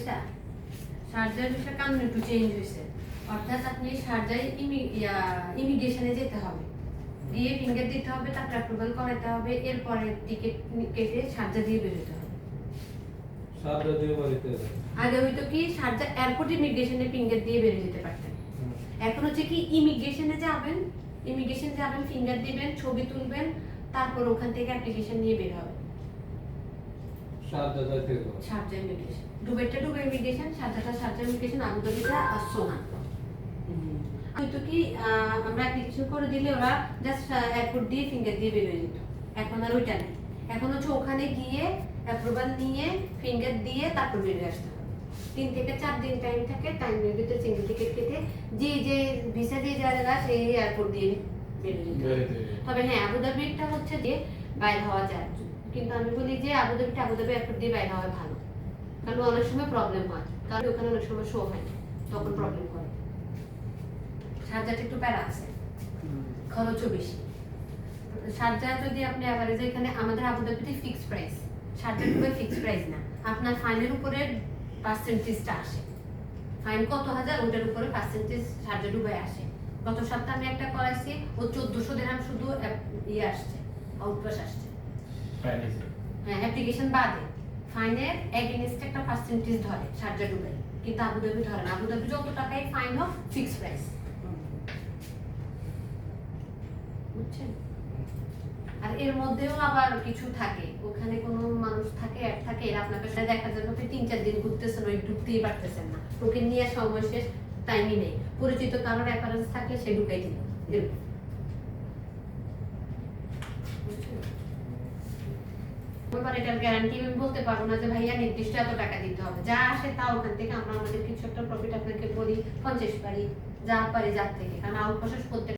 Visa শারজার visa কানুন একটু change হয়েছে, অর্থাৎ আপনি শারজায় ইমিগ্রেশনে যেতে হবে, দিয়ে ফিঙ্গার দিতে হবে, তারপর অ্যাপ্রুভাল করাতে হবে, এরপরে টিকিট কেটে শারজা দিয়ে বেরোতে হবে। শারজা দিয়ে বাড়িতে আগে হয়তো কি শারজা এয়ারপোর্ট ইমিগ্রেশনে ফিঙ্গার দিয়ে বেরিয়ে যেতে পারতেন, এখন হচ্ছে কি ইমিগ্রেশনে যাবেন, ফিঙ্গার দিবেন, ছবি তুলবেন, তারপর ওখান থেকে অ্যাপ্লিকেশন নিয়ে বের হবে। শারজা যাইতে হবে, শারজা ইমিগ্রেশন, দুবাইটা দুবাই ইমিগ্রেশন, শারজা ইমিগ্রেশন, আবুধাবিটা আসোনা। হয়তো কি আমরা অ্যাপ্লিকেশন করে দিলে ওরা জাস্ট এয়ারপোর্ট দিয়ে ফিঙ্গার দিয়ে বের হয়ে যেত, এখন আর ওইটা নেই, এখন হচ্ছে ওখানে গিয়ে অ্যাপ্রুভাল নিয়ে ফিঙ্গার দিয়ে তারপর বেরিয়ে আসতে হবে। 3 থেকে 4 দিন টাইম থাকে, টাইমের ভিতরে সিঙ্গেল টিকিট কেটে যে ভিসা দিয়ে জায়গা সেই এয়ারপোর্ট দিয়ে বেরিয়ে যেতে হবে। তবে হ্যাঁ, আবুধাবিটা হচ্ছে যে বাইরে হওয়া যায়, কিন্তু আমি বলি যে আবুধাবি এয়ারপোর্ট দিয়ে বাইরে হওয়া ভালো, কারণ অনেক সময় প্রবলেম হয়, কারণ ওখানে অনেক সময় শো হয় না, তখন প্রবলেম করে। শারজাতে একটু প্যারা আছে, খরচও বেশি। শারজা যদি আপনি এভারেজ, এখানে আমাদের আবুধাবিতে fix price, Sharjah Dubai fix price না, আপনার ফাইনের উপরে পার্সেন্টেজটা আসে, ফাইন কত হাজার ওটার উপরে পার্সেন্টেজ শারজা দুবাই আসে। গত সপ্তাহে আমি একটা করাইছি, ও 1400 দিরহাম শুধু ইয়ে আসছে, আউটপাস আসছে। হ্যাঁ, অ্যাপ্লিকেশন বাদে ফাইনের এগেইনস্ট একটা পার্সেন্টেজ ধরে শারজা দুবাই, কিন্তু আবুধাবি ধরে না। আবুধাবি যত টাকাই ফাইন হোক ফিক্স প্রাইস, বুঝছেন? আর এর মধ্যেও আবার কিছু থাকে, ওখানে কোনো মানুষ থাকে, অ্যাড থাকে, এরা আপনাকে সাথে দেখার জন্য 3-4 দিন ঘুরতেছেন, ওই ঢুকতেই পারতেছেন না, ওকে নিয়ে সময় শেষ, টাইমই নেই, পরিচিত কারোর রেফারেন্স থাকলে সে ঢুকাই দিল, এরকম। এটার গ্যারান্টি আমি বলতে পারবো না যে ভাইয়া নির্দিষ্ট এত টাকা দিতে হবে, যা আসে তা ওখান থেকে আমরা আমাদের কিছু একটা প্রফিট আপনাকে বলি, 50 পারি, যা পারি যার থেকে, কারণ আউট প্রসেস করতে